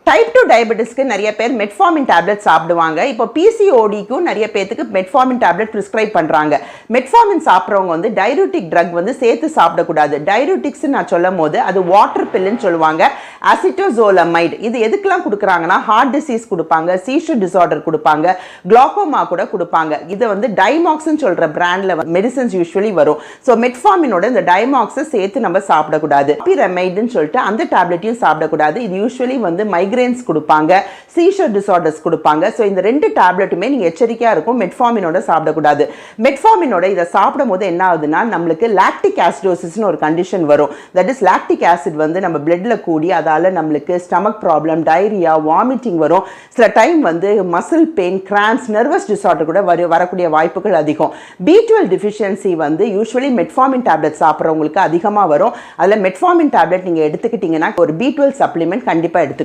Type 2 டயபெட்டிஸ்க்கு நிறைய பேர் metformin tablet சாப்பிடுவாங்க. இப்போ பிசிஓடிக்கும் நிறைய பேருக்கு மெட்ஃபார்மின் டேப்லெட் ப்ரிஸ்கிரைப் பண்றாங்க. மெட்ஃபார்மின் சாப்பிட்றவங்க வந்து டையூரிட்டிக் ட்ரக் வந்து சேர்த்து சாப்பிடக்கூடாது. டையூரிட்டிக்ஸ் நான் சொல்லும் போது அது வாட்டர் பில்லுன்னு சொல்லுவாங்க. அசிட்டோசோலமைட் இது எதுக்கெல்லாம் கொடுக்குறாங்கன்னா ஹார்ட் டிசீஸ் கொடுப்பாங்க, சீஷர் டிசார்டர் கொடுப்பாங்க, குளோக்கோமா கூட கொடுப்பாங்க. இது வந்து டைமாக்ஸ்ன்னு சொல்ற பிராண்ட்ல மெடிசன்ஸ் யூஸ்வலி வரும். ஸோ மெட்ஃபார்மினோட இந்த டைமாக்ஸை சேர்த்து நம்ம சாப்பிடக்கூடாது. பிரெமைடுன்னு சொல்லிட்டு அந்த டேப்லெட்டையும் சாப்பிடக்கூடாது. இது யூஸ்வலி வந்து மைக்ரேன்ஸ் கொடுப்பாங்க, சீஷர் டிசார்டர்ஸ் கொடுப்பாங்க. ஸோ இந்த 2 டேப்லெட்டுமே நீங்கள் எச்சரிக்கையாக இருக்கும். மெட்ஃபார்மினோட சாப்பிடக்கூடாது. மெட்ஃபார்மினோட இதை சாப்பிடும் போது என்ன ஆகுதுன்னா நம்மளுக்கு லாக்டிக் ஆசிடோசிஸ்னு ஒரு கண்டிஷன் வரும். தட் இஸ் லாக்டிக் ஆசிட் வந்து நம்ம பிளட்ல கூடி அதால நம்மளுக்கு ஸ்டமக் ப்ராப்ளம், டைரியா, வாமிட்டிங் வரும். சில டைம் வந்து muscle pain, grams, nervous disorder கூட வரக்கூடிய வாய்ப்புகள் அதிகம். B12 டிஃபிஷியன்சி வந்து யூஸ்வலி மெட்ஃபார்மின் டேப்லெட் சாப்பிட்றவங்களுக்கு அதிகமாக வரும். அதில் மெட்ஃபார்மின் டேப்லெட் நீங்கள் எடுத்துக்கிட்டீங்கன்னா ஒரு B12 சப்ளிமெண்ட் கண்டிப்பாக எடுத்துக்கோங்க.